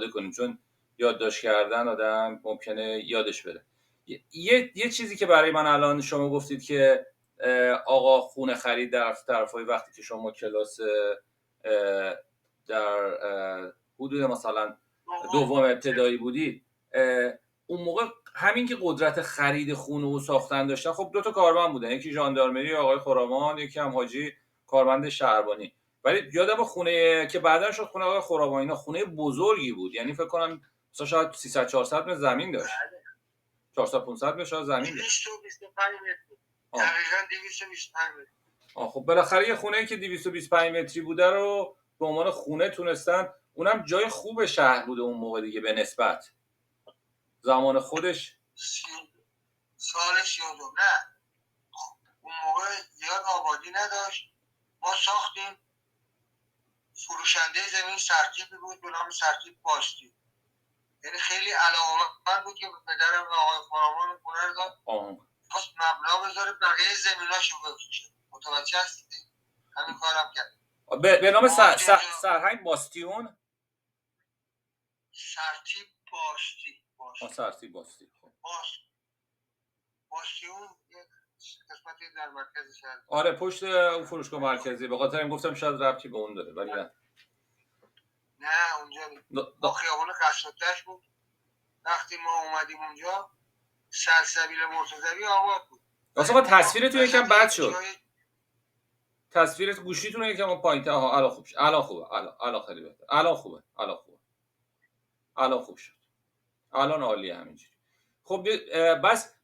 استفاده کنیم، چون یادداشت کردن آدم ممکنه یادش بره. یه چیزی که برای من الان شما گفتید که آقا خونه خرید در طرفای وقتی که شما کلاس در حدود مثلا دوم ابتدایی بودید، اون موقع همین که قدرت خرید خونه و ساختن داشتن، خب دو تا کارمند بودن، یکی ژاندارمری آقای خرامان، یکی هم حاجی کارمند شهربانی. ولی یادم خونه که بعداً شد خونه آقای خرامان، اینا خونه بزرگی بود، یعنی فکر کنم مثلا شاید 300 400 متر زمین داشت. 400 500 متر شاید زمین داشت. 225 متر. دقیقاً 225 متر. خب بالاخره یه خونه‌ای که 225 متری بوده رو به عنوان خونه تونستن، اونم جای خوب شهر بوده اون موقع دیگه به نسبت زمان خودش. سال 32 نه اون موقع زیاد آبادی نداشت. ما ساختیم، فروشنده زمین سرتیپی بود به نام سرتیپ باستی، یعنی خیلی علاقه‌مند بود که پدرم و آقای خرامان خونه رو داد خواست مبنا بذاره بقیه زمیناشو بفروشه. متوجه هستید؟ همین کارم کرد به نام سرهنگ باستیون. سرتیپ باستی. سرتیپ باستی. باستیون قسمتی در مرکز شهر. آره پشت اون فروشگاه مرکزی، به خاطر این گفتم شاید ربطی به اون داره، ولی نه اونجا با خیابان قصادش بود. وقتی ما اومدیم اونجا سلسبیل مرتضوی آباد بود. واسه تصویرتون یکم بد شد. تصویرت گوشیتون یکم پایین‌تر. الان خوب شد. الان خوبه. الان خیلی بهتر. الان خوبه. الان خوب شد. الان عالیه همینجوری. خب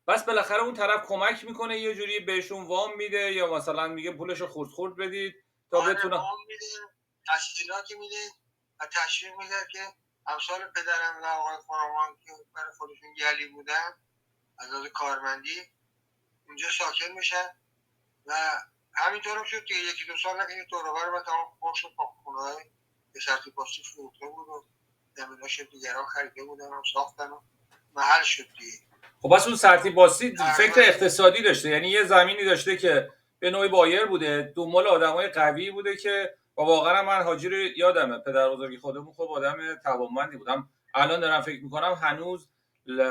بس بالاخره اون طرف کمک میکنه یه جوری بهشون وام میده یا مثلا میگه پولشو خورد بدید تا بتونه وام میده، تشکیلاتی میده و تشویق میده که امثال پدرم و آقای خرامان که برای خودشون گلی بودن از کارمندی اونجا ساکن میشن و همینطور هم شد که یکی دو سال نکنه دور و بر ما تمام پشت خونه‌های به سرتیپ باستی فروخته بود و زمیناش دیگران خریده بودن و ساختن و محل شد دیگه. خب بس اون سرتیپ باستی فکر اقتصادی داشته، یعنی یه زمینی داشته که به نوعی بایر بوده، دنبال آدمای قوی بوده که واقعا من حاجی رو یادمه پدر بزرگی خودمون خب آدم توانمندی بودم. الان دارم فکر میکنم هنوز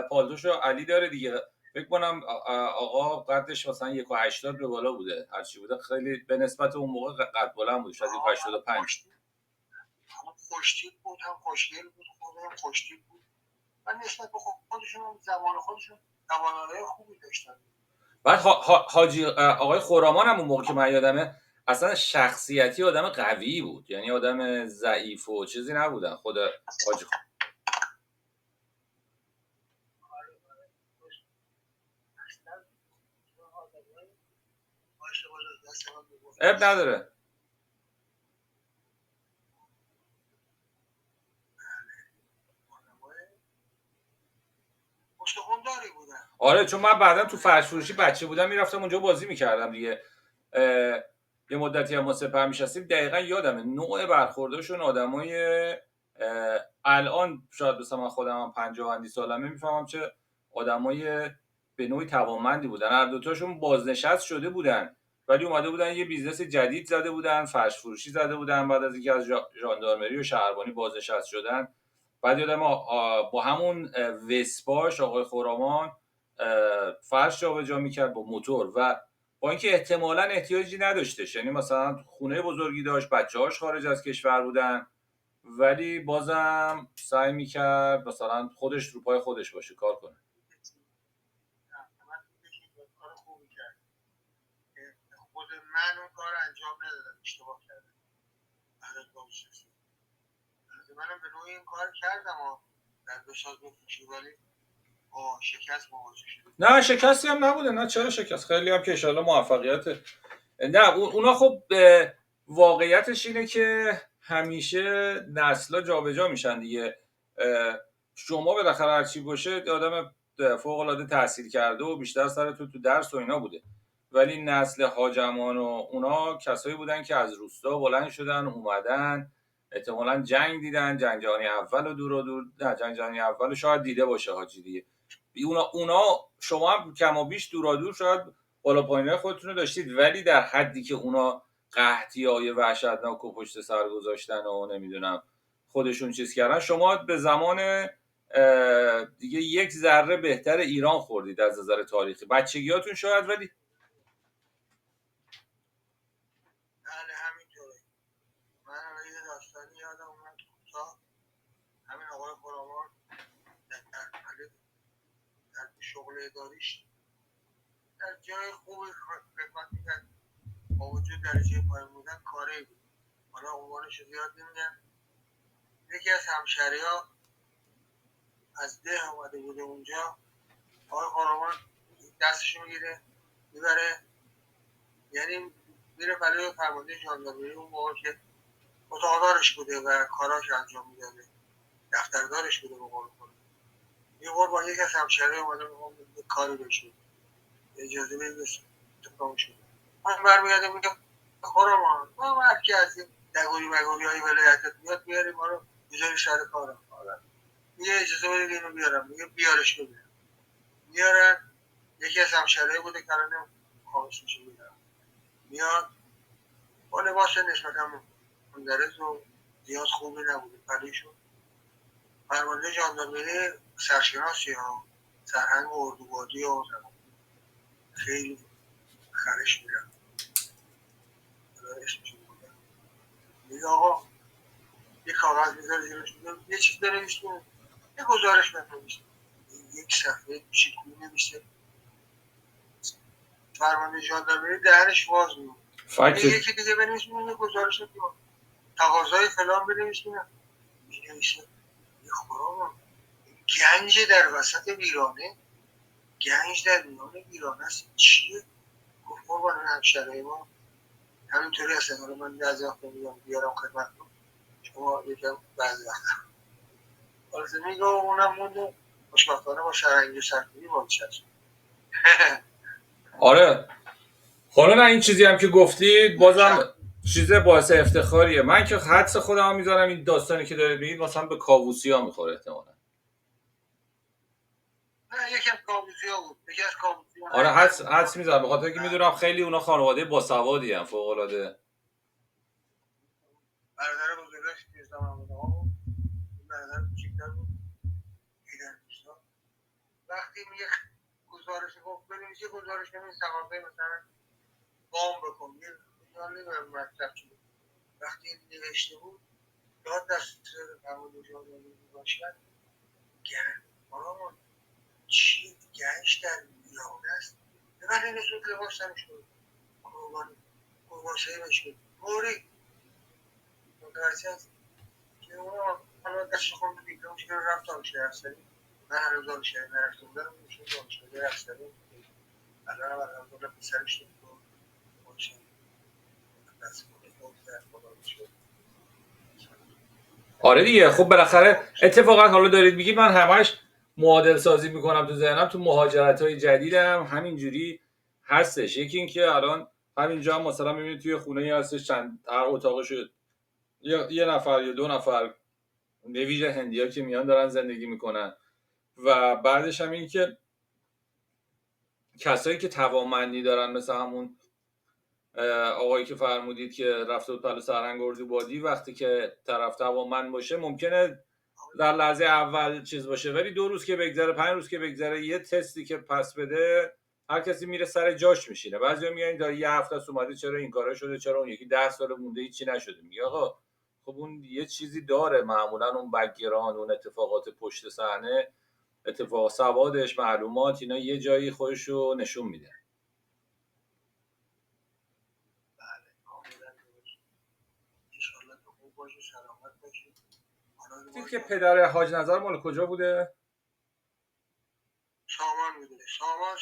پالتوشو علی داره دیگه، فکر کنم آقا قدش مثلا 1.80 به بالا بوده، هرچی بوده خیلی به نسبت اون موقع قد بلند بود، شاید 1.85. خوشتیپ بود، هم خوشگل بود، خودم خوشتیپ بود و نسبت به خودشون زمان خودشون توانایی خوبی داشتن. بعد حاجی آقای خرامان هم اون موقع که من یادمه اصلا شخصیتی آدم قوی بود، یعنی آدم ضعیف و چیزی نبودن. خود حاجی اب نداره. آره چون من بعدا تو فرش فروشی بچه بودم میرفتم اونجا بازی میکردم دیگه، یه مدتی هم ما سپر میشستیم، دقیقا یادمه نوع برخورداشون آدمای الان شاید مثلا من خودم هم 50 سالمه میفهمم چه آدمای به نوعی توانمندی بودن. هر دوتاشون بازنشست شده بودن ولی اومده بودن یه بیزنس جدید زده بودن، فرش فروشی زده بودن، بعد از اینکه از ژاندارمری و شهربانی بازنشست شدن. بعد یادم با همون وسپاش آقای خرامان فرش جابجا میکرد با موتور و با اینکه احتمالاً احتیاجی نداشتش، یعنی مثلا خونه بزرگی داشت، بچه‌هاش خارج از کشور بودن، ولی بازم سعی میکرد مثلا خودش رو پای خودش باشه کار کنه. خود من اون کار انجام ندادم، اشتباه کردم. منم به نوعی این کار کردم و در بساط بفروشی ولی شکست مواجه شد. نه شکستی هم نبوده. نه چرا شکست، خیلی هم که انشالله موفقیت. نه اونا خب واقعیتش اینه که همیشه نسلا جابجا میشن دیگه. شما بالاخره هر چی باشه آدم فوق العاده تحصیل کرده و بیشتر سرتون تو درس و اینا بوده، ولی نسل حاجمان و اونا کسایی بودن که از روستا بلند شدن اومدن، احتمالاً جنگ دیدن، جنگ جهانی اول و دور نه جنگ جهانی اول شاید دیده باشه حاجی دیگه. اونا شما هم کم و بیش دور شاید بالا پایینای خودتون رو داشتید، ولی در حدی که اونا قحطی‌های وحشتناک و پشت سر گذاشتن و نمیدونم خودشون چیز کردن. شما به زمان دیگه یک ذره بهتر ایران خوردید از نظر تاریخی، بچگیاتون شاید، ولی بله همینطوره. من یه داستانی یادم اومد کوتاه. همین آقای خرابات در شغل اداریش در جای خوبی خدمت میکرد، با وجود درجه پایین بودن کاری بود. حالا عنوانش رو زیاد نمیگم. یکی از همشهری‌ها از ده اومده بوده اونجا، آقای خرابات دستشو میگیره میبره، یعنی میره برای فرمانده ژاندارمری. اون موقع که اتاقدارش بوده و کاراش انجام میداده، دفتردارش بوده به قول خود. یه بار با یک از همشهری‌ها اومده به کاری بشه، اجازه بدید اتفاق شده. من برمیگردم میگم خرابات ما هر کی از این دگوری مگوری های ولایتت میاد بیاری ما رو بذاری سر کارم. میگه اجازه بدید اینو بیارم. میگه بیارش ببینم. میارن. یکی از همشهری‌ها بوده که الان خاموش میشه میدارم. میاد با لباس نسبتا مندرز و زیاد خوبی نبوده، پریشون. فرمانده ژاندارمری سرشناسی ها، سرهنگ اردوگاهی و خیلی خرش میرن. اسمشون بودن. میگه آقا یه کاغذ میذاره زیرش، یه چیز بنویسیم، یه گزارش بنویسیم. یک صفحه کوچیک مینویسه. فرمانده ژاندارمری دهنش باز میمونه. یکی دیگه بنویسیم، یه گزارش بیاد، تقاضای فلان بنویسیم. مینویسه. یه خدا گنج در وسط ویرانه، گنج در میان ویرانه است. چیه؟ گفت قربان همشهرهای ما همینطوری هستن. حالا من بعضی وقتا میگم بیارم خدمتتون، شما یکم بعضی وقتا حالا میگه اونم مونده خوشبختانه با شرنگی سرکوبی باز هست. آره. حالا نه این چیزی هم که گفتید بازم چیز باعث افتخاریه. من که حدس خودم میذارم این داستانی که دارید میگید مثلا به کاووسیا میخوره احتمالاً. نه یکم کاووسیا بود. یکی از کاووسیا. آره حدس میذارم، به خاطر اینکه میدونم خیلی اونا خانواده باسوادی ان، فوق العاده. برادر بزرگش میرزا محمود آقا بود. این برادر کوچیک‌تر بود. ایرانی‌ها وقتی میگه گزارش گفت بنویسی، گزارش بنویس تقاضای مثلا وام بکن. یه نمیدونم مطلب چی بود. وقتی نوشته بود داد دست فرمانده ژاندارمری باشد. گرم آرامان چی گنج در میانه است. ببرین زود لباس هم شد قربانشایی بشکن موری متوجه هست که اونا حالا دست خونده دیپلمش که رفت دانشگاه افسری. من هنوز دانشگاه نرفته بودم، میشون دانشگاه افسری. الان هم الحمدلله پسرش تو دانشگاه دست خونده شد. آره دیگه. خب بالاخره اتفاقا حالا دارید میگید، من همش معادل سازی میکنم تو ذهنم. تو مهاجرت های جدیدم همینجوری هستش. یکی این که الان همینجا هم مثلا میبینید توی خونه ای هستش، چند هر اتاقش یه نفر یا دو نفر نویژه هندی ها که میان دارن زندگی میکنن. و بعدش هم این که کسایی که توانمندی دارن، مثل همون آقایی که فرمودید که رفته بود پلو سرهنگ اردوگاهی، وقتی که طرف توانمند باشه ممکنه در لحظه اول چیز باشه، ولی 2 روز که بگذره، 5 روز که بگذره، یه تستی که پس بده، هر کسی میره سر جاش میشینه. بعضیا میگن داره یه هفته است اومده، چرا این کارا شده، چرا اون یکی 10 سال مونده هیچی نشده. میگه آقا خب اون یه چیزی داره، معمولا اون بک‌گراند، اون اتفاقات پشت صحنه، اتفاق سوادش، معلومات، اینا یه جایی خودشو نشون میده. دید که پدر حاج نظر مال کجا بوده؟ سامان بوده.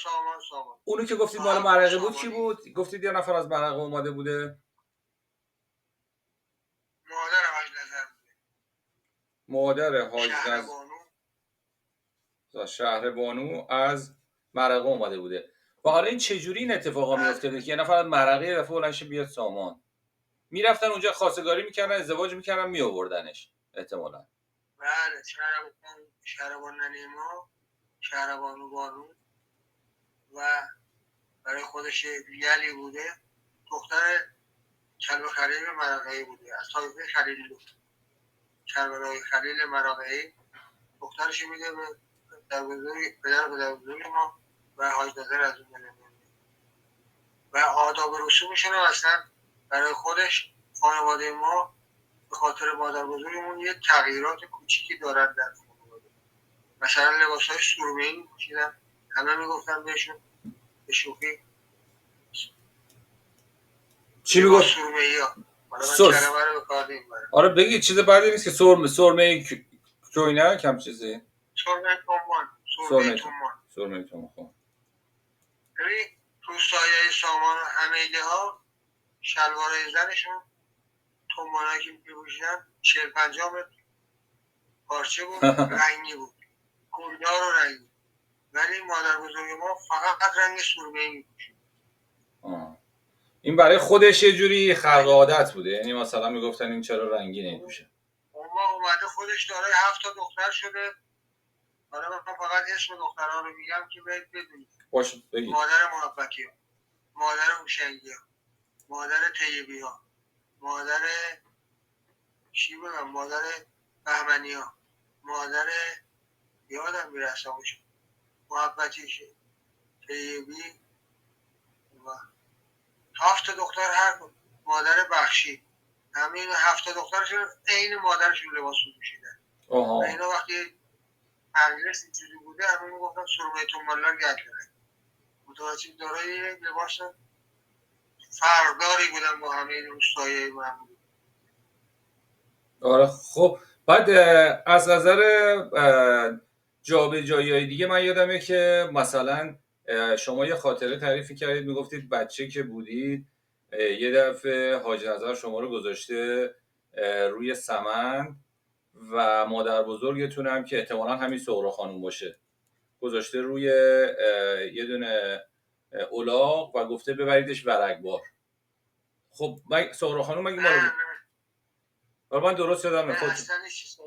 سامان. اونو که گفتید مال مرقه بود کی بود؟ گفتید یه نفر از مرقه اومده بوده. مادر حاج نظر بوده. مادر حاج نظر شهر بانو از مرقه اومده بوده. و حالا این چجوری این اتفاقا میافتاده که یه نفر از مرقه دفعه بلنش بیاد سامان؟ میرفتن اونجا خواستگاری میکردن، ازدواج میکردن، میآوردنش احتمالاً. بله شهربان ننیما، شهربانو بانو و برای خودش یلی بوده. دختر کلب خلیل مرقه‌ای بوده، از طایفه خلیلی بود. کربلای خلیل مراغعی، دخترش میده به پدر بزرگ ما و حاج نظر از اون میده و آداب رسومشون رو اصلا برای خودش خانواده ما به خاطر مادر بزرگمون یه تغییرات کوچیکی دارن در خانواده. مثلا لباسهای سرمه‌ای می‌پوشیدن، همه میگفتن بهشون به شوخی چی لباس میگفت؟ سرمه‌ای ها. حالا من سس. کلمه رو به کار نمیبرم. آره بگید چیز بعدی نیست که سرمه کوینه کم چیزی. سرمه تومان، سرمه تومان. خب ببین روستایی‌های سامان و حمیده ها شلوارهای زنشون تومانایی که می‌پوشیدن 40-50 متر پارچه بود، رنگی بود، گلدار و رنگی. ولی مادر بزرگ ما فقط رنگ سرمه‌ای می‌پوشید. این برای خودش یه جوری خلق عادت بوده، یعنی مثلا میگفتن این چرا رنگی نمیپوشه. ما اومده خودش داره 7 تا دختر شده. حالا من فقط اسم دخترها رو میگم که بدونید. باشه بگید. مادر محبتی ها، مادر هوشنگی ها، مادر طیبی ها، مادر چی بگم، مادر بهمنی ها، مادر یادم میرسه باشه محبتیشه، طیبی و 7 تا دختر هر مادر بخشی. همین 7 تا دخترشون عین مادرشون لباس پوشیدن. و اینا وقتی تغییرش اینجوری بوده همه میگفتن سرمه تومالار گردنه. متوجه دارای لباس فرقداری بودن با همه روستایی معمولی. آره خب بعد از نظر جابجایی‌های دیگه من یادمه که مثلا شما یه خاطره تعریفی کردید، میگفتید بچه که بودید یه دفعه حاج نظر شما رو گذاشته روی سمن و مادر بزرگتون هم که احتمالاً همین سغرا خانم باشه گذاشته روی یه دونه الاغ و گفته ببریدش ورگبار. خب سغرا خانم مگه ما رو من درست یادم نه اصلا نیست.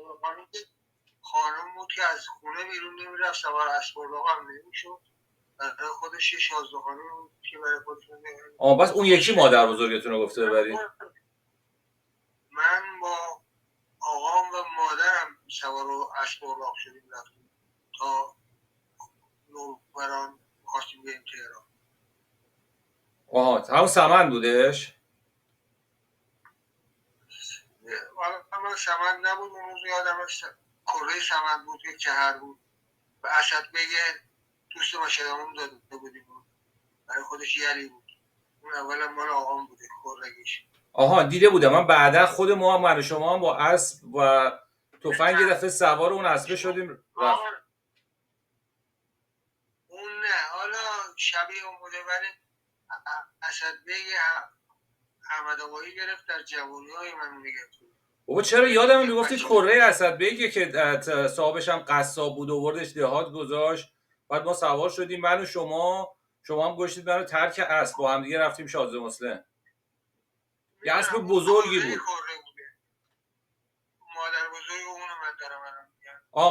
خانم بود که از خونه بیرون نمیرفت، سوار اسب‌الباغ هم نمیشد. برای خودش یه شازده‌خانه بود که برای خودشون بس اون یکی مادر بزرگتون رو گفته ببرید. من با آقام و مادرم سوار اسب‌الباغ شدیم رفتیم تا نوبران خواستیم بریم تهران. همون سمن بودش؟ من سمن نبود اون روز یادم کره سمن بود که چهر بود و اسد بگه دوست ماشدامون داده بودیم برای خودش یلی بود. اون اولا مال آقام بوده کره‌گیش. دیده بودم من بعدا خود من و شما هم با اسب و تفنگ یه دفعه سوار اون اسبه شدیم رفت. اون نه حالا شبیه اون بوده ولی اسد بگه احمد آقایی گرفت در جوانی های من میگرفت. بابا چرا یادم میگفتید کره اسد بگه که صاحبش هم قصاب بود آوردش دهات گذاشت، بعد ما سوار شدیم من و شما هم گشتید منو ترک اسب با هم دیگه رفتیم شازده مسلم. یه اسب بزرگی بود. مادر بزرگ اونو من دارم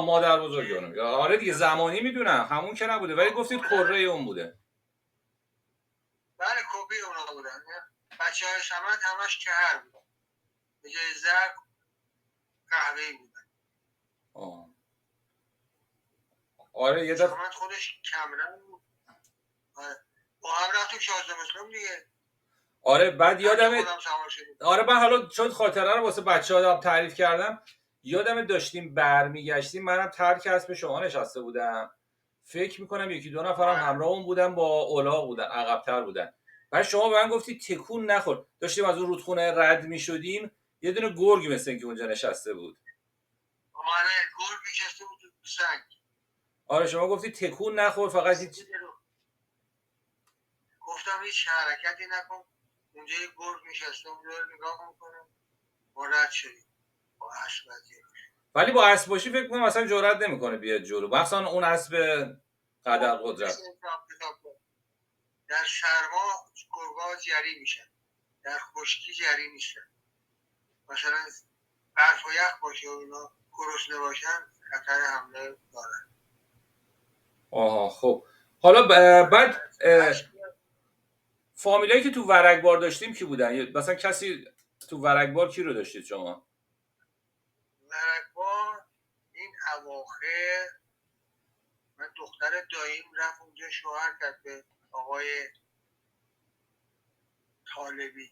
مادر بزرگ اونو. آره دیگه زمانی میدونم همون که نبوده ولی گفتید کره اون بوده. بله کپی اونا بودن. بچه های سمت همش چهر بودن، به جای زرد قهوه‌ای بودن. آره یه دفعه سمت خودش کمرنگ بود. با هم رفتیم شازده مسلم دیگه. آره بعد یادمه آره من حالا چون خاطره رو واسه بچه‌ها تعریف کردم یادمه داشتیم برمیگشتیم منم ترک اسب شما نشسته بودم، فکر میکنم یکی دو نفرم همراهمون بودن با اولاغ بودن عقب‌تر بودن. بعد شما به من گفتی تکون نخور، داشتیم از اون رودخونه رد میشدیم یه دونه گرگ مثل اینکه اونجا نشسته بود. آره گرگ نشسته بود تو سنگ. آره شما گفتی تکون نخور فقط گفتم هیچ حرکتی نکن. اونجا یه گرگ نشسته اونجا رو نگاه میکنه. ما رد شدیم با اسب. ولی با اسب باشی فکر کنم مثلا جرئت نمیکنه بیاد جلو، مثلا اون اسب قدر قدرت. در سرما گرگا جری میشن، در خشکی جری میشن. مثلا برف و یخ باشه و اینا گرسنه باشن خطر حمله دارن. خب حالا بعد فامیلایی که تو ورگبار داشتیم کی بودن؟ مثلا کسی تو ورگبار کی رو داشتید شما؟ اواخر من دختر داییم رفت اونجا شوهر کرد به آقای طالبی،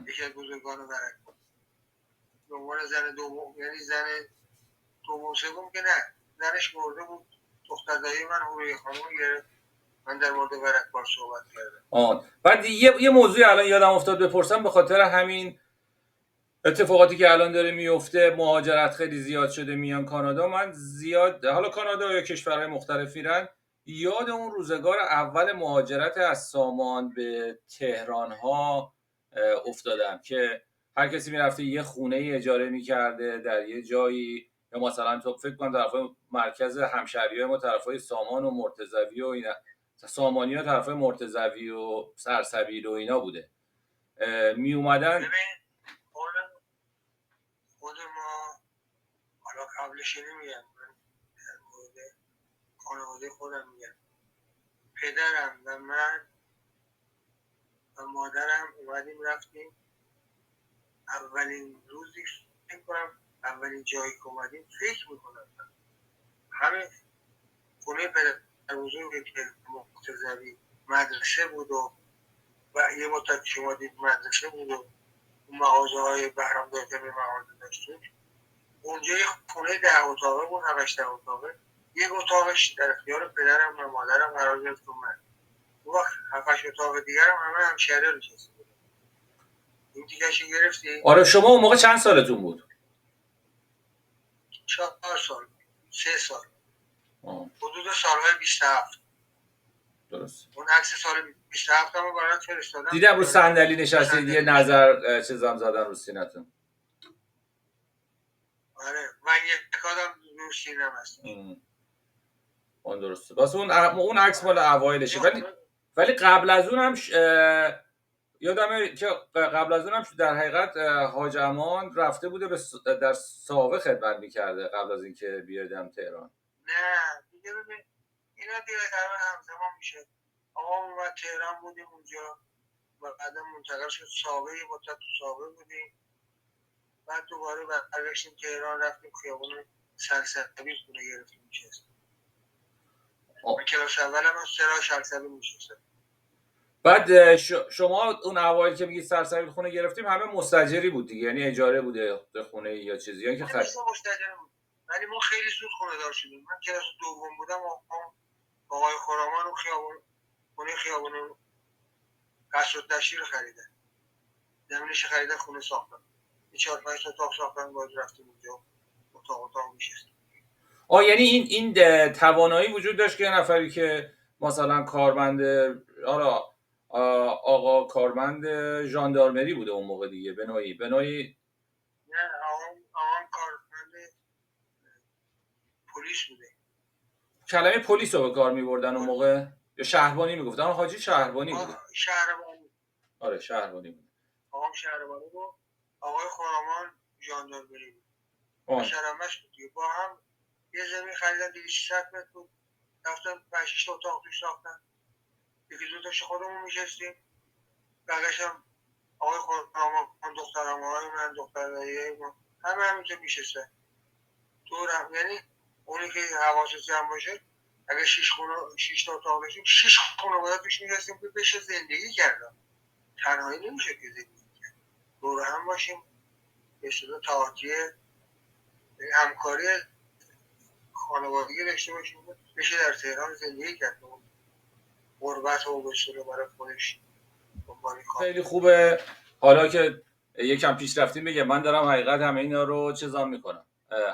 یکی از بزرگان برکات، به عنوان زن دوم، یعنی زن دوم سوم که نه، زنش مرده بود. دختر دایی من هوری خانم گرفت. من در مورد برکات صحبت کردم. بعد یه موضوعی الان یادم افتاد بپرسم، به خاطر همین اتفاقاتی که الان داره میفته، مهاجرت خیلی زیاد شده میان کانادا. من زیاد، حالا کانادا یا کشورهای مختلفی رن، یاد اون روزگار اول مهاجرت از سامان به تهران ها افتادم که هر کسی میرفته یه خونه ای اجاره میکرده در یه جایی، یا مثلا تو فکر کنم طرفای مرکز همشهریای ما طرفای سامان و مرتضوی و اینا، سامانی ها طرفای مرتضوی و سرسبیل و اینا بوده می اومدن. خود ما حالا قبلش نمیگم، من در مورد خانواده خودم میگم، پدرم و من و مادرم اومدیم رفتیم. اولین روزی فکر کنم، اولین جایی که اومدیم، فکر میکنم همین خونه پدر بزرگی که مرتضوی مدرسه بود و یه مدت که اومدیم مدرسه بود و مغازه های بهرام داشتیم، مغازه داشتیم. اونجا یه خونه 10 اتاقه بود، 7-8 اتاقه. یک اتاقش در اختیار پدرم و مادرم قرار گرفت و من. اون وقت 7-8 اتاق دیگر هم همشهری نشسته بود. این دیگه‌شو گرفتی؟ آره. شما اون موقع چند سالتون بود؟ 4 سال، 3 سال. حدود سالهای 27. درست. اون عکس سال 27 هم برات فرستادم. دیدم رو صندلی نشستید، یه نظر چیزام زدن رو سینه‌تون. آره، من یک کادم رو سینه‌ام هست. اون درسته. واسه اون عکس مال اوایلشه، ولی قبل از اون هم یادمه که قبل از اون هم در حقیقت حاج امان رفته بوده در ساوه خدمت می‌کرده قبل از اینکه بیادم تهران. نه دیگه ببین اینا دیگه همزمان میشه. آقا ما تهران بودیم اونجا و بعدا منتقل شد ساوه، یه مدت تو ساوه بودیم، بعد دوباره برگشتیم تهران، رفتیم خیابون سرسبیل خونه گرفتیم میشستیم. من کلاس اولم از سرای سرسبیل میشستم. بعد شما اون اوایل که میگی سرسبیل خونه گرفتیم، همه مستاجری بود دیگه، یعنی اجاره بوده خونه یا چیزی، یا که خرید؟ مستاجر بود، ولی ما خیلی زود خونه دار شدیم. من کلاس دوم بودم آقای خرامان رو خیابون قصر الدشیر خریدن، زمینش خریدن، خونه ساختن، 4-5 اتاق ساختن، باید رفتیم اونجا اتاق میشستیم. یعنی این توانایی وجود داشت که یه نفری که مثلا کارمند، آقا کارمند ژاندارمری بوده اون موقع دیگه، به نوعی نه، آقا کارمند پلیس بوده. کلمه پلیس رو به کار می‌بردن اون موقع، یا شهربانی میگفتن؟ حاجی شهربانی بوده. شهربانی. آره شهربانی بود. آقا شهربانی بود، آقای خرامان ژاندارمری بود. شهرمش بود. با هم یه زمین خریدن 200 متر بود، رفتن 5-6 اتاق توش ساختن. یکی دو تاش خودمون میشستیم، بقیش هم آقای خرامان، دخترام‌های من، دخترای ما، همه همینجا میشستن دورم. یعنی اونی که حواسش جمع باشه، اگه 6 تا اتاق داشتیم، 6 خانواده توش می‌رسیم که بشه زندگی کردن. تنهایی نمیشه که زندگی کرد. دور هم باشیم، به شده تعاطی همکاری خانوادگی داشته باشیم، بشه در تهران زندگی کرد. غربت و بسیاره برای خودش. خیلی خوبه. حالا که یکم پیش رفتیم بگم، من دارم حقیقت همه اینا رو چیزام میکنم،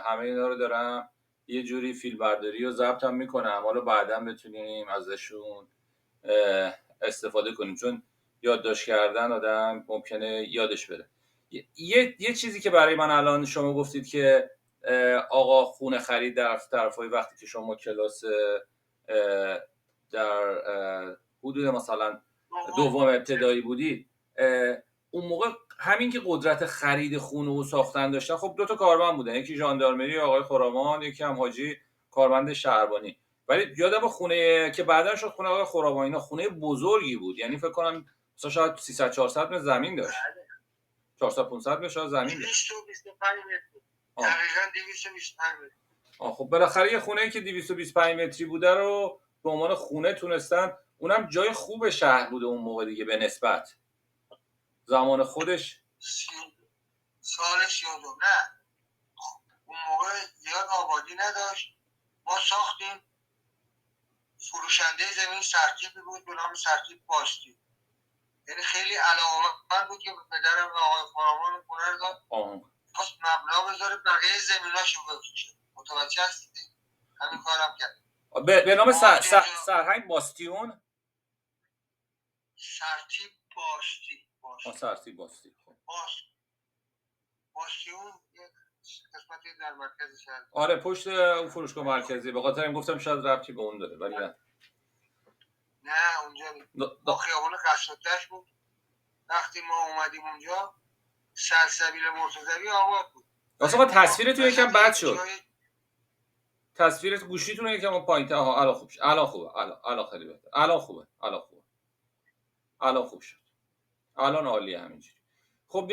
همه اینا رو دارم یه جوری فیلم برداری و ضبط هم میکنم، حالا بعدا بتونیم ازشون استفاده کنیم، چون یادداشت کردن آدم ممکنه یادش بره. یه چیزی که برای من الان شما گفتید که آقا خونه خرید در طرفای وقتی که شما کلاس در حدود مثلا دوم ابتدایی بودید، اون موقع همین که قدرت خرید خونه و ساختن داشتن، خب 2 تا کارمند بودن، یکی ژاندارمری آقای خرامان، یکی هم حاجی کارمند شهربانی. ولی یادم خونه که بعداً شد خونه آقای خرامان، اینا خونه بزرگی بود، یعنی فکر کنم مثلا شاید 300-400 متر زمین داشت. 400-500 متر شاید زمین داشت. 225 متر. دقیقاً 225 متر. خب بالاخره یه خونه که 225 متری بوده رو به عنوان خونه تونستن، اونم جای خوب شهر بوده اون موقع دیگه به نسبت زمان خودش. سال 32 نه، اون موقع زیاد آبادی نداشت. ما ساختیم، فروشنده زمین سرتیپی بود به نام سرتیپ باستی، یعنی خیلی علاقه‌مند بود که پدرم و آقای خرامان خونه رو داد پس مبنا بذاره بقیه زمیناشو بفروشه. متوجه هستی؟ همین کارم کرد. به نام سرهنگ باستیون. سرتیپ باستی. سرتیپ باستی. باستیون یک قسمتی در مرکز شهر. آره پشت اون فروشگاه مرکزی، به خاطر این گفتم شاید ربطی به اون داره ولی نه اونجا با خیابان قصدش بود. وقتی ما اومدیم اونجا سلسبیل مرتضوی آباد بود. واسه تصویرتون یکم بد شد. تصویر گوشیتون یکم پایین‌تر. الان خوب شد. الان خوبه. الان خیلی بهتر. الان خوبه. الان خوب شد. الان عالیه همینجوری. خب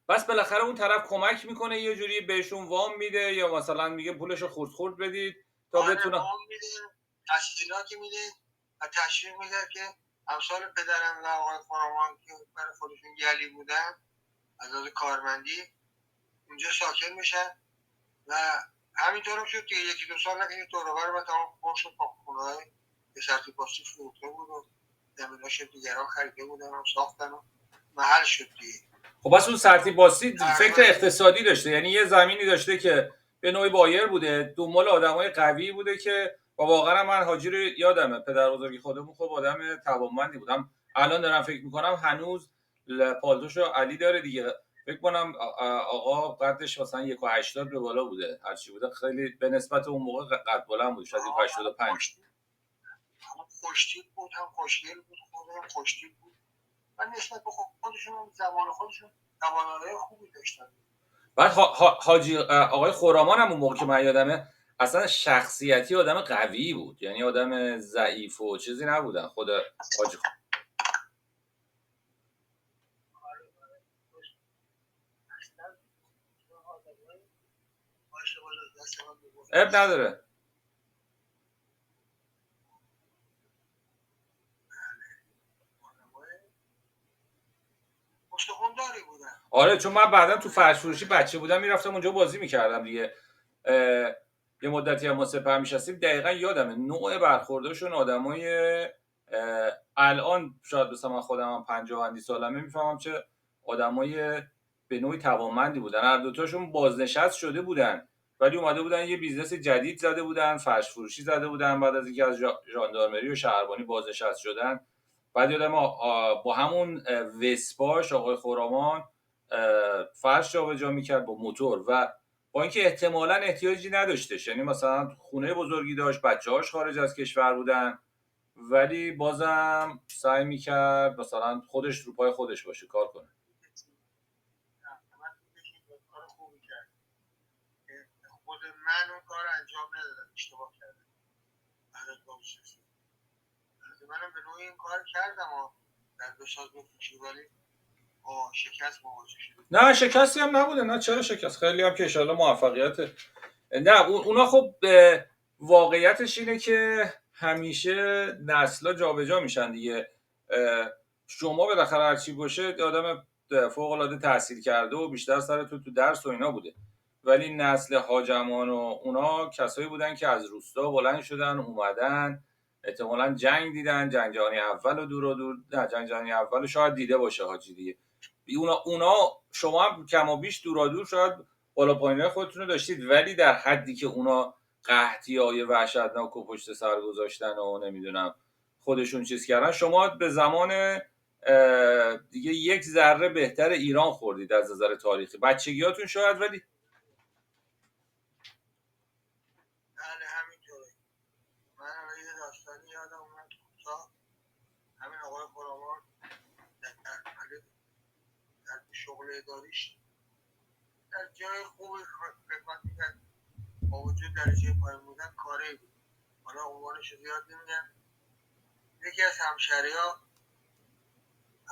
بس بالاخره اون طرف کمک میکنه یه جوری بهشون وام میده یا مثلا میگه پولشو خورد بدید تا بتونه وام میده، تشکیلاتی میده و تشویق میده که امثال پدرم و آقای خرامان که برای خودشون گلی بودن از لحاظ کارمندی اونجا ساکن میشن و همینطور شد که یکی دو سال نکنه دور و بر و تمام پرش و خونه‌های به سرتی پاستی فروخته بود و زمیناش دیگران خریده بودن و ساختن و محل شد دیگه. خب بس اون سرتیپ باستی فکر اقتصادی داشته، یعنی یه زمینی داشته که به نوعی بایر بوده، دنبال آدمای قوی بوده که و واقعا من حاجی رو یادمه پدر بزرگی خودمون خب آدم توانمندی بودم. الان دارم فکر میکنم هنوز پالتوشو علی داره دیگه، فکر کنم آقا قدش مثلا 1.80 به بالا بوده، هرچی بوده خیلی به نسبت اون موقع قد بلند بود، شاید 1.85. خوشتیپ بود، هم خوشگل بود، خودم خوشتیپ بود و نسبت به خودشون زمان خودشون توانایی خوبی داشتن. بعد حاجی آقای خرامان هم اون موقع که من یادمه اصلا شخصیتی آدم قوی بود، یعنی آدم ضعیف و چیزی نبودن خود حاجی اب نداره. آره چون من بعدا تو فرش فروشی بچه بودم میرفتم اونجا بازی میکردم دیگه، یه مدتی هم ما سپر میشستیم، دقیقا یادمه نوع برخوردشون آدمای الان شاید مثلا من خودم هم 50 اندی سالمه میفهمم چه آدمای به نوعی توانمندی بودن. هر دوتاشون بازنشست شده بودن ولی اومده بودن یه بیزنس جدید زده بودن، فرش فروشی زده بودن بعد از اینکه از ژاندارمری و شهربانی بازنشست شدن. بعد یادم با همون وسپاش آقای خرامان فرش جابجا میکرد با موتور و با اینکه احتمالاً احتیاجی نداشتش، یعنی مثلا خونه بزرگی داشت، بچه‌هاش خارج از کشور بودن ولی بازم سعی میکرد مثلا خودش رو پای خودش باشه کار کنه. خود من اون کار انجام ندادم، اشتباه کردم. منم به نوعی این کار کردم و در بساز بفروشی ولی شکست مواجه شد. نه شکستی هم نبوده. نه چرا شکست، خیلی هم که انشالله موفقیت. نه اونا خب واقعیتش اینه که همیشه نسلا جابجا میشن دیگه. شما بالاخره هرچی باشه آدم فوق العاده تحصیل کرده و بیشتر سر تو درس و اینا بوده ولی نسل حاجمان و اونا کسایی بودن که از روستا بلند شدن اومدن، احتمالاً جنگ دیدن، جنگ جهانی اول و دور نه جنگ جهانی اول شاید دیده باشه حاجی دیگه. اونا شما هم کم و بیش دور شاید بالا پایینای خودتون رو داشتید ولی در حدی که اونا قحطی‌های وحشتناک و پشت سر گذاشتن و نمیدونم خودشون چیز کردن، شما به زمان دیگه یک ذره بهتر ایران خوردید از نظر تاریخی، بچگیاتون شاید ولی بله همینطوره. من یه داستانی یادم اومد کوتاه، همین آقای خرامان در شغل اداریش در جای خوبی خدمت میکرد با وجود درجه پایین بودن کاری بود. حالا عنوانش زیاد نمیگم. یکی از همشهری‌ها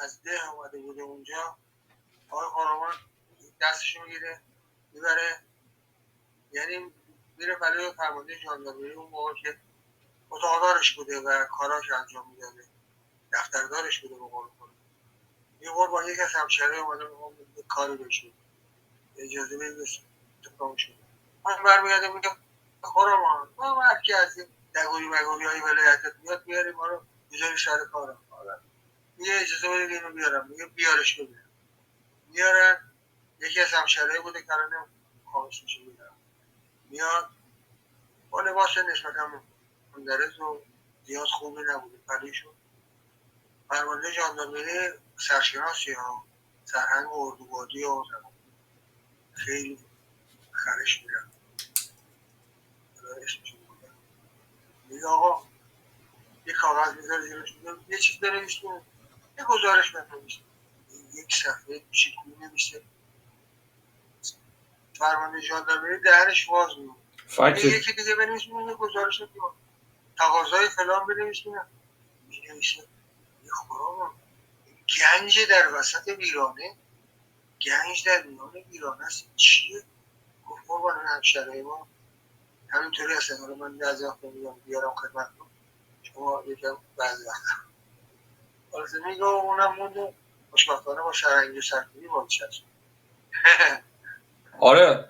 از ده اومده بوده اونجا، آقای خرامان دستشو میگیره میبره، یعنی میره برای فرمانده ژاندارمری. اون موقع که اتاقدارش بوده و کاراش انجام میداده، دفتردارش بوده به قول خودم. یه بار با یک از همشهره اومده میخوام کاری بشه، اجازه بدید اتفاق شده. من برمیگردم میگم خورمان ما هر کی از این دگوری مگوری های ولایتت میاد بیاری ما رو بذاری سر کارم. میگه اجازه بدید اینو بیارم. میگه بیارش ببینم. میارن. یکی از همشهرهای بوده که الان خاموش میشه میدارم. میاد با لباس نسبتا مندرز و زیاد خوبی نبوده پریشون. فرمانده ژاندارمری سرشناسی ها، سرهنگ اردوگاهی و خیلی خرش میرن. میگه آقا یه کاغذ میذاره زیرش، یه چیز بنویس، یه گزارش بنویس. یک صفحه کوچیک نمیشه. فرمانده ژاندارمری دهنش باز میمونه. یکی دیگه بنویس، یه گزارش دیگه تقاضای فلان بنویس. مینویسه یه خورا گنج در وسط ویرانه، گنج در میان ویرانه است. چیه؟ گفت قربان همشهرهای ما همینطوری هستن. حالا من بعضی وقتا میگم بیارم خدمتتون، شما یکم بعضی وقتا حالا میگه اونم مونده خوشبختانه با شهرنگی و سرکوبی باز هست. آره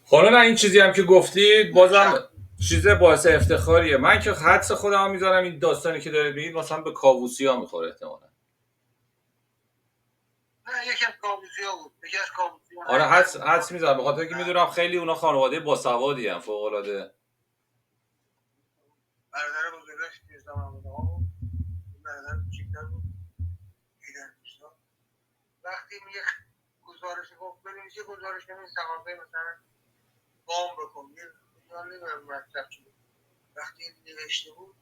حالا این چیزی هم که گفتید بازم چیز باعث افتخاریه. من که حدس خودم میذارم این داستانی که دارید میگید مثلا به کاووسی ها میخوره احتمالاً. نه یکم کاووسی ها بود. یکی از کاووسی ها. آره حدس میذارم به خاطر اینکه میدونم خیلی اونا خانواده باسوادی ان، فوق العاده. برادر بزرگش میرزا محمود آقا بود. این برادر کوچیک‌تر بود. وقتی میگه گزارش گفت بنویس، یه گزارش بنویس تقاضای مثلا وام بکن. یه نمیدونم مرتب شده. وقتی نوشته بود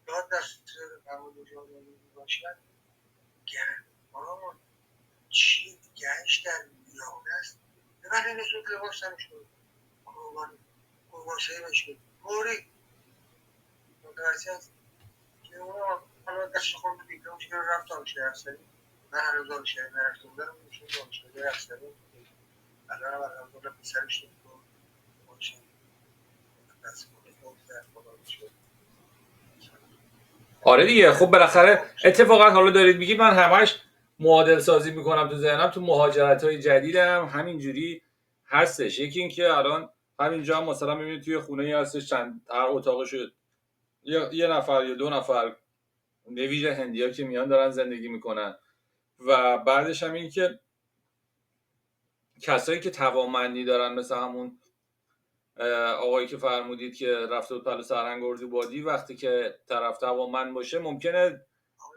داد دست فرمانده ژاندارمری باشد گرم آرامان چی گنج در میانه است. ولی نسبت لباس تنش بود قربانشهی بشکل موری متوجه هست که اونا حالا دست خود دیپلمش که رفت دانشگاه افسری. من هنوز دانشگاه نرفته بودم. میشون دانشگاه افسری الان هم الحمدلله پسرش رو دانشگاه دست خود آره دیگه. خب بالاخره اتفاقا حالا دارید میگید من همش معادل سازی میکنم تو ذهنم. تو مهاجرت های جدیدم همینجوری هستش. یکی این که الان همینجا هم مثلا میبینید توی خونه ای هستش چند هر اتاقش یه نفر یا دو نفر به ویژه هندی‌ها که میان دارن زندگی میکنن. و بعدش هم این که کسایی که توانمندی دارن مثل همون آقایی که فرمودید که رفته بود پلو سرهنگ اردوگاهی، وقتی که طرف توانمند باشه ممکنه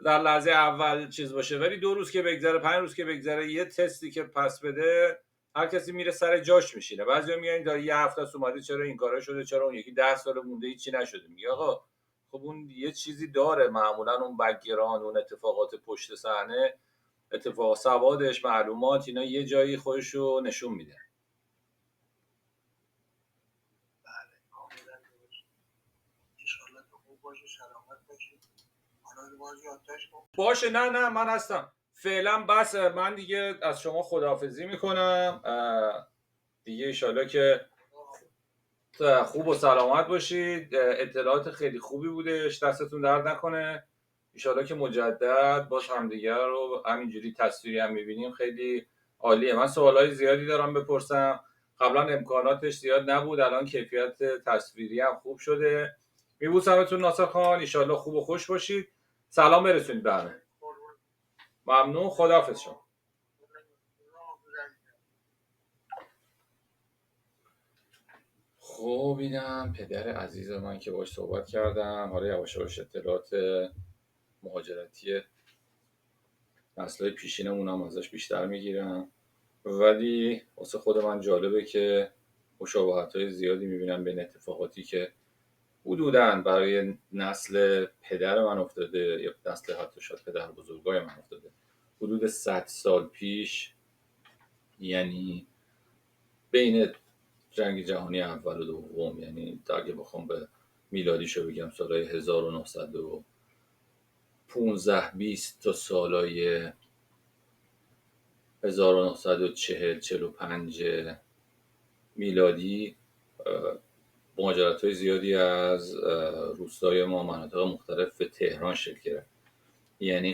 در لحظه اول چیز باشه ولی 2 روز که بگذره 5 روز که بگذره یه تستی که پس بده هر کسی میره سر جاش میشینه. بعضیا میگن داره یه هفته است اومده چرا این کارا شده، چرا اون یکی 10 سال مونده هیچی نشده. میگه آقا خب اون یه چیزی داره، معمولا اون بک‌گراند، اون اتفاقات پشت صحنه، اتفاق سوادش، معلومات، اینا یه جایی خودشو نشون میده. باشه نه من هستم فعلا. بس من دیگه از شما خداحافظی میکنم دیگه. ایشالله که خوب و سلامت باشید. اطلاعات خیلی خوبی بودش، دستتون درد نکنه. ایشالله که مجدد باز همدیگه رو همینجوری تصویری هم میبینیم. خیلی عالیه. من سوالای زیادی دارم بپرسم. قبلا امکاناتش زیاد نبود، الان کیفیت تصویری هم خوب شده. میبوسمتون ناصر خان. ایشالله خوب و خوش باشید. سلام برسونید به همه. ممنون. خداحافظ شما. خب اینم پدر عزیز من که باش صحبت کردم. حالا یواش یواش اطلاعات مهاجرتی نسل‌های پیشینمون هم ازش بیشتر میگیرم. ولی واسه خود من جالبه که مشابهت‌های زیادی میبینم بین اتفاقاتی که حدوداً برای نسل پدر من افتاده یا نسل حتی شاید پدر بزرگای من افتاده حدود 100 سال پیش، یعنی بین جنگ جهانی اول و دوم. یعنی اگه بخوام به میلادیشو بگم سالهای 1915 20 تا سالهای 1940 45 میلادی مهاجرت‌های زیادی از روستای ما مناطق مختلف به تهران شکل گرفت. یعنی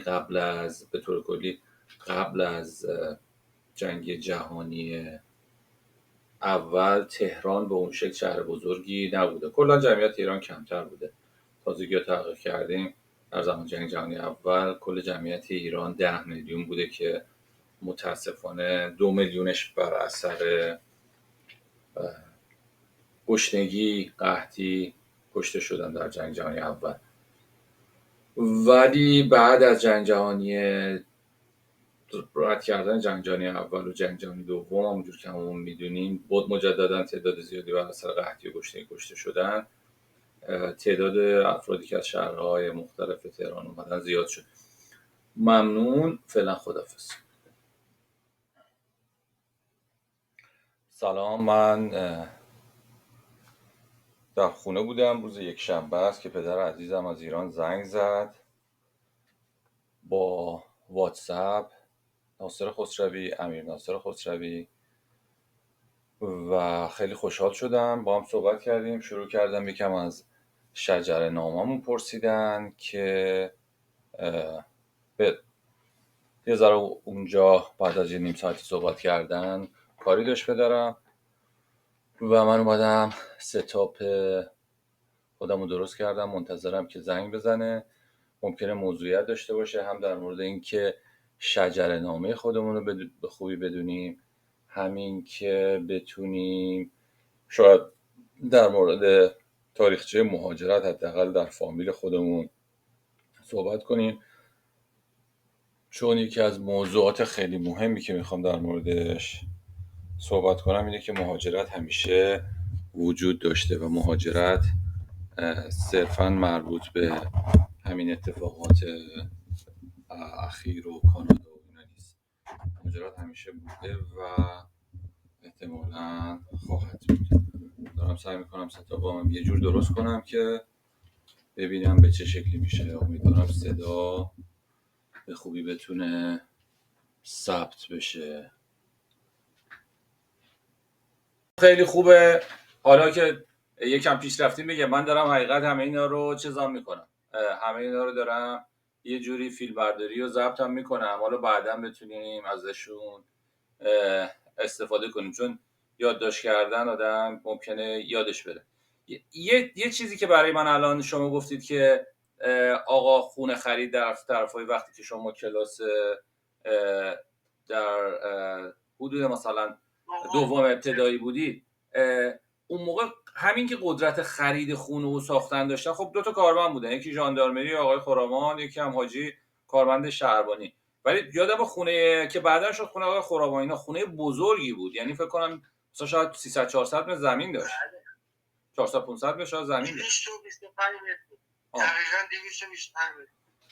به طور کلی قبل از جنگ جهانی اول تهران به اون شکل شهر بزرگی نبوده. کلا جمعیت ایران کمتر بوده. تازگی ها تحقیق کردیم در زمان جنگ جهانی اول کل جمعیت ایران 10 میلیون بوده که متاسفانه 2 میلیونش بر اثر گشنگی، قحطی کشته شدن در جنگ جهانی اول. ولی بعد از جنگ جهانی رد کردن جنگ جهانی اول و جنگ جهانی دوم، همونجور که همون میدونیم، بود مجددا تعداد زیادی بر اثر قحطی و گشنگی کشته شدن. تعداد افرادی که از شهرهای مختلف تهران اومدن زیاد شد. ممنون، فعلا خداحافظ. سلام، من در خونه بودم، روز یک شنبه است که پدر عزیزم از ایران زنگ زد با واتساپ، ناصر خسروی، امیر ناصر خسروی، و خیلی خوشحال شدم. با هم صحبت کردیم، شروع کردم یکم از شجره ناممون پرسیدن که یه ذره اونجا بعد از یه نیم ساعتی صحبت کردن کاری داشت پدرم و من اومدم ستاپ خودم رو درست کردم، منتظرم که زنگ بزنه. ممکنه موضوعیت داشته باشه، هم در مورد اینکه شجره نامه خودمون رو به خوبی بدونیم، همین که بتونیم شاید در مورد تاریخچه مهاجرت حداقل در فامیل خودمون صحبت کنیم، چون یکی از موضوعات خیلی مهمی که میخوام در موردش صحبت کنم اینه که مهاجرت همیشه وجود داشته و مهاجرت صرفاً مربوط به همین اتفاقات اخیر و کانادا و اینا نیست. مهاجرت همیشه بوده و احتمالاً خواهد بود. دارم سعی میکنم ستاپم یه جور درست کنم که ببینم به چه شکلی میشه. امیدوارم صدا به خوبی بتونه ثبت بشه. خیلی خوبه. حالا که یکم پیش رفتیم بگم، من دارم حقیقت همه اینا رو چیزام میکنم، همه اینا رو دارم یه جوری فیلم برداری و ضبط هم میکنم، حالا بعدا بتونیم ازشون استفاده کنیم، چون یادداشت کردن آدم ممکنه یادش بره. یه چیزی که برای من الان شما گفتید که آقا خونه خرید در طرفای وقتی که شما کلاس در حدود مثلا دوم ابتدایی بودید، اون موقع همین که قدرت خرید خونه و ساختن داشتن، خب دو تا کارمند بودن، یکی ژاندارمری آقای خرامان، یکی هم حاجی کارمند شهربانی. ولی یادم خونه که بعداً شد خونه آقای خرامان، اینا خونه بزرگی بود، یعنی فکر کنم مثلا شاید 300 400 متر زمین داشت. 400 500 متر شاید زمین داشت. 225 متر. دقیقاً 225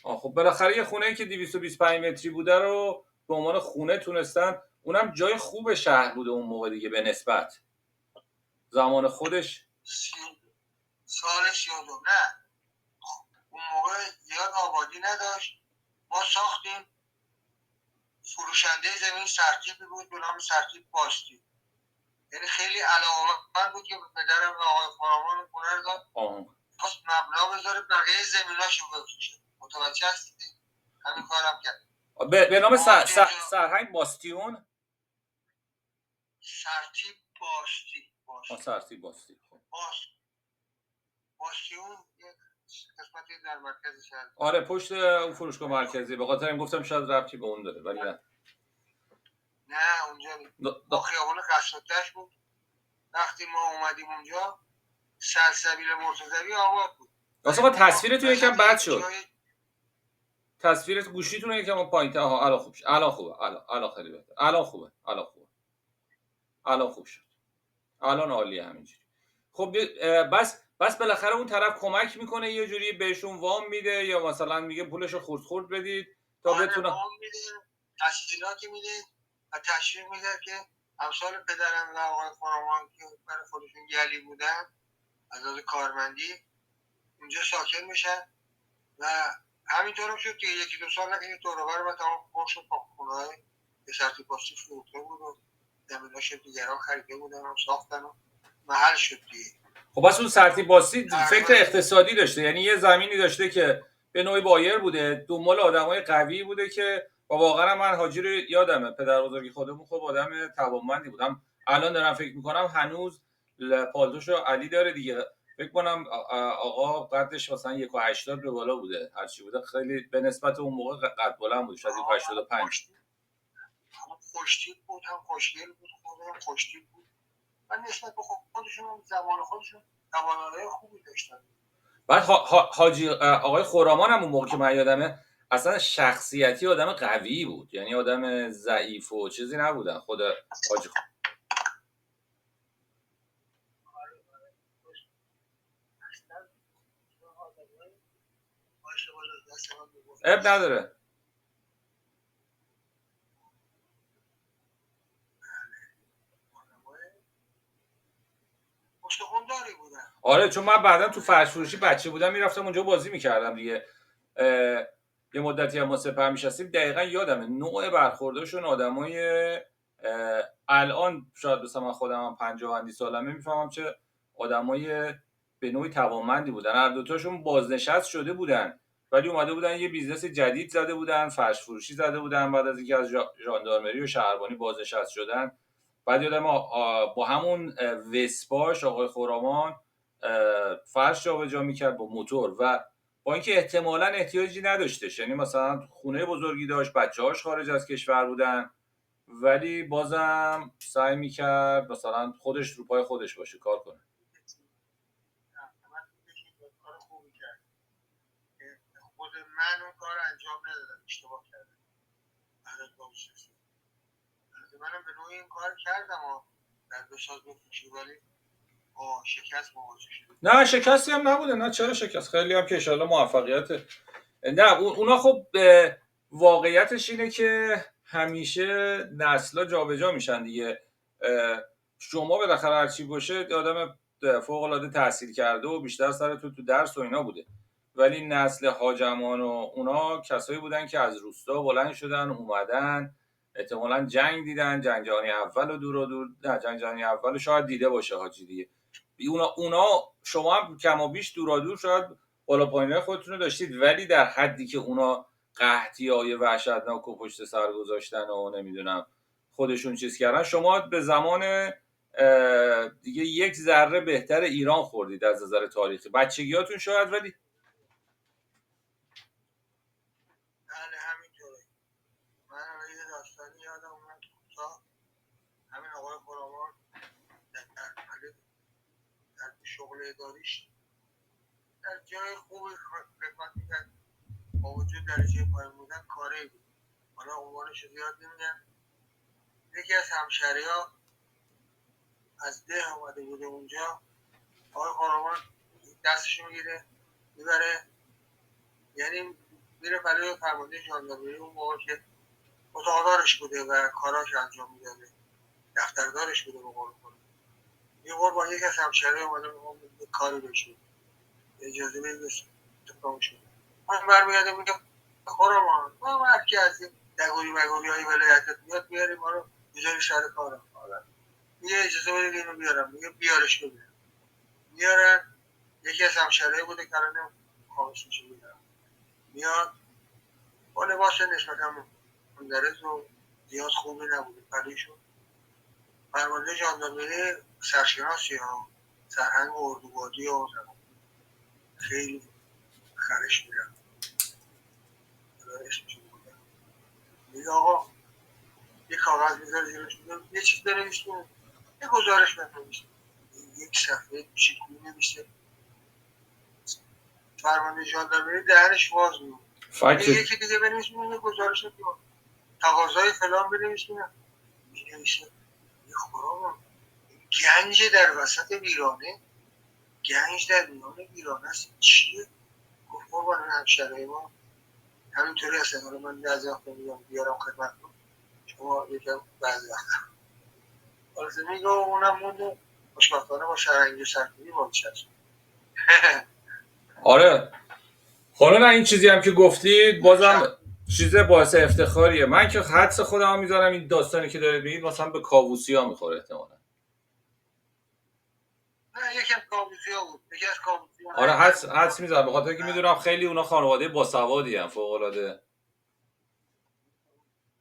متر. خب بالاخره یه خونه‌ای که 225 متری بوده رو به عنوان خونه تونستن، اونم جای خوب شهر بوده اون موقع دیگه، به نسبت زمان خودش. سالش یادم نه، اون موقع زیاد آبادی نداشت. ما ساختیم، فروشنده زمین سرتیپی بود به نام سرتیپ باستی، یعنی خیلی علاقه‌مند بود که پدرم و آقای خرامان خونه رو داد، خواست مبلغ بذاره بقیه زمیناشو بفروشه. متوجه هستی؟ همین کارم کرد. به نام سرهنگ باستیون. سرتیپ باستی. سرتیپ باستی. باستیون قسمتی در مرکز شهر. آره، پشت اون فروشگاه مرکزی. به خاطر این گفتم شاید ربطی به اون داره، ولی نه اونجا با خیابان قصدش بود. وقتی ما اومدیم اونجا سلسبیل مرتضوی آباد بود. واسه تصویرتون یکم بد شد. تصویر گوشیتون یکم پایین‌تر. الان خوب شد. الان خوبه. الان خیلی بهتر. الان خوبه. الان خوب شد. الان عالیه همینجوری. خب بس بالاخره اون طرف کمک میکنه، یه جوری بهشون وام میده یا مثلا میگه پولشو خورد بدید تا بتونه وام میده، تشکیلاتی میده و تشویق میده که امثال پدرم و آقای خرامان که برای خودشون گلی بودن از لحاظ کارمندی اونجا ساکن میشن و همینطور هم شد که یکی دو سال این دوروبر ما تمام پر شد با خونه‌های به شرطی پاستی فروخته بود و زمیناش دیگران خریده بودن و ساختن و محل شد دیگه. خب پس اون سرتیپ باسی فکر اقتصادی داشته، یعنی یه زمینی داشته که به نوعی بایر بوده، دنبال آدمای قوی بوده که و واقعا من حاجی رو یادمه پدر بزرگی خودمون خب آدم توانمندی بودم. الان دارم فکر میکنم هنوز پالتوشو علی داره دیگه، فکر کنم آقا قدش مثلا 1.80 به بالا بوده، هرچی بوده خیلی به نسبت اون موقع قد بلند بود، شاید 1.85. خوشتیپ بود، هم خوشگل بود، خودم خوشتیپ بود و نسبت به خودشون زمان خودشون توانایی خوبی داشتن. بعد حاجی آقای خرامان هم اون موقع که من یادمه اصلا شخصیتی آدم قوی بود، یعنی آدم ضعیف و چیزی نبودن خود حاجی. اب نداره. استخونداری بودن. آره چون من بعدا تو فرش فروشی بچه بودم میرفتم اونجا بازی میکردم دیگه، یه مدتی هم ما سپر میشستیم، دقیقا یادمه نوع برخوردشون آدمای الان شاید مثلا من خودم هم 50 سالمه میفهمم چه آدمای به نوعی توانمندی بودن. هر دوتاشون بازنشست شده بودن ولی اومده بودن یه بیزنس جدید زده بودن، فرش فروشی زده بودن، بعد از اینکه از ژاندارمری و شهربانی بازنشست شدن. بعد یادم با همون وسپاش آقای خرامان فرش جابجا میکرد با موتور و با اینکه احتمالاً احتیاجی نداشتش، یعنی مثلا خونه بزرگی داشت، بچه‌هاش خارج از کشور بودن ولی بازم سعی میکرد مثلا خودش رو پای خودش باشه کار کنه. خود من اون کار انجام ندادم، اشتباه کردم. منم به نوعی این کار کردم و در بساط بفروشی ولی شکست مواجه شد. نه شکستی هم نبوده، نه چرا شکست، خیلی هم که انشالله موفقیت. نه اونا خب واقعیتش اینه که همیشه نسلا جابجا میشن دیگه. شما بالاخره هرچی باشه آدم فوق العاده تحصیل کرده و بیشتر سر تو درس و اینا بوده، ولی نسل حاجمان و اونا کسایی بودن که از روستا بلند شدن اومدن، احتمالاً جنگ دیدن، جنگ جهانی اول و دور نه جنگ جهانی اول شاید دیده باشه حاجی دیگه. اونا شما هم کم و بیش دور شاید بالا پایینای خودتون رو داشتید ولی در حدی که اونا قحطی‌های وحشتناک و پشت سر گذاشتن و نمیدونم خودشون چیز کردن، شما به زمان دیگه یک ذره بهتر ایران خوردید از نظر تاریخی، بچگیاتون شاید ولی بله همینطوره. من یه داستانی یادم اومد کوتاه، همین آقای خرامان در شغل اداریش در جای خوبی خدمت میکرد، با وجود درجه پایین بودن کاری بود، حالا عنوانش رو زیاد نمیگم. یکی از همشهری‌ها از ده اومده بوده اونجا، آقای خرامان دستش میگیره میبره، یعنی میره برای فرمانده ژاندارمری اون موقع که اتاقدارش بوده و کاراش انجام میداده، دفتردارش بوده به قول خودم. یه بار با یک از همشهری‌ها اومده میگه کاری بشه اجازه بدید اتفاق شد. من برمیگرده میگم خرامان ما هر کی از این دگوری مگوری های ولایتت میاد بیاریم ما رو بذاری سر کارم، میگه اجازه بدید اینو بیارم، میگه بیارش ببینم. میارن، یکی از همشهری‌ها بوده که الان خاموش میشه میدارم، میاد با لباس نسبتا مندرز و زیاد خوبی نبوده پلیشون، فرمانده ژاندارمری سرشناسی ها سرهنگ اردوگاهی و خیلی خرش میرن میگه آقا یه کاغذ میذاره زیرش، یه چیز بنویسیم، یه گزارش بنویسیم، یک صفحه کوچیک مینویسه، فرمانده ژاندارمری دهنش باز میمونه، یکی دیگه بنویسیم یه گزارش دیگه تقاضای فلان بنویسیم، مینویسه. یه خرامان گنج در وسط ویرانه، گنج در میان ویرانه است چیه؟ گفت قربان همشهرهای ما همینطوری هستن، حالا من بعضی وقتا میگم بیارم خدمتتون شما یکم بعضی وقتا حالا میگه اونم مونده خوشبختانه با شرنگی و سرکوبی بازش هست. آره حالا نه این چیزی هم که گفتید بازم چیز باعث افتخاریه. من که حدس خودم هم میذارم این داستانی که دارید میگید مثلا به کاووسی ها میخوره احتمالا. نه یکم کابوسیا بود، یکی از کابوسیا. آره حدس میزنم، به خاطر که میدونم خیلی اونا خانواده باسوادی ان، فوق العاده.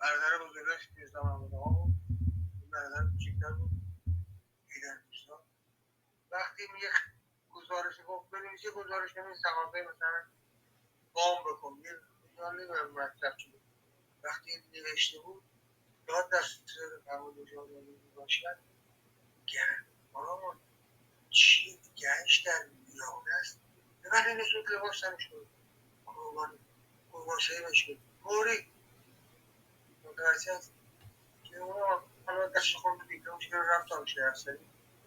برادر بزرگش میرزا محمودآقا بود، برادر کوچیک‌تر بود ایران دوستا. وقتی میگه گزارش گفت بنویسی گزارش نمی‌نویسی ثقافه مثلا قام بکن، یه نمیدونم مرتب چی بود. وقتی نوشته بود داد دست فرمانده جانبی باشد گرد آرامان چی گهش در میانه است. ولی نسود لباس سرش بود قربانشایی بشه موری متوجه است که اونا حالا دست خونده دیپلمش که رفت دانشگاه افسری.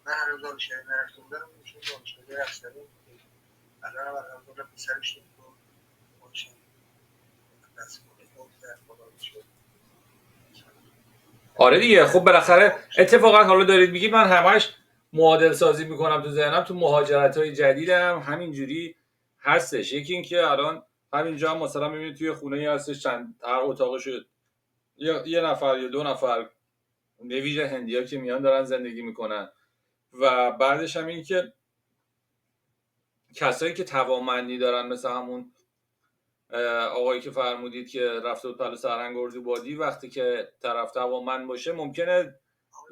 من هنوز دانشگاه نرفته بودم میشون دانشگاه افسری الان هم الان پسرش تو دانشگاه دست خونده در خدا شد. آره دیگه. خب بالاخره اتفاقا حالا دارید میگید، من همش معادل سازی میکنم تو ذهنم، تو مهاجرت های جدیدم همینجوری هستش. یکی این که الان همینجا هم مثلا میبینید توی خونه ای هستش، چند هر اتاقش یه نفر یا دو نفر نویژه هندیا که میان دارن زندگی میکنن. و بعدش هم این که کسایی که توانمندی دارن، مثل همون آقایی که فرمودید که رفته بود پلو سرهنگ اردوبادی، وقتی که طرف توانمند باشه ممکنه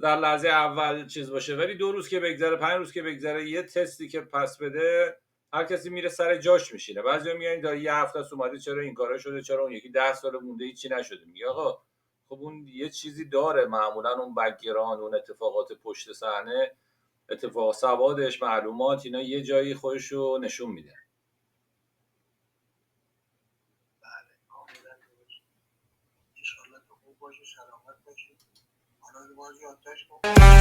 در لحظه اول چیز باشه، ولی 2 روز که بگذره، 5 روز که بگذره، یه تستی که پس بده، هر کسی میره سر جاش میشینه. بعضیا میگن داره یه هفته است اومده، چرا این کارا شده، چرا اون یکی 10 سال مونده هیچی نشده. میگه آقا خب اون یه چیزی داره، معمولا اون بک‌گراند، اون اتفاقات پشت صحنه، اتفاق سوادش، معلومات، اینا یه جایی خودشو نشون میده. بله کاملا درست. انشالله که خوب باشی، سلامت باشی. حالا باز یادداشت کن.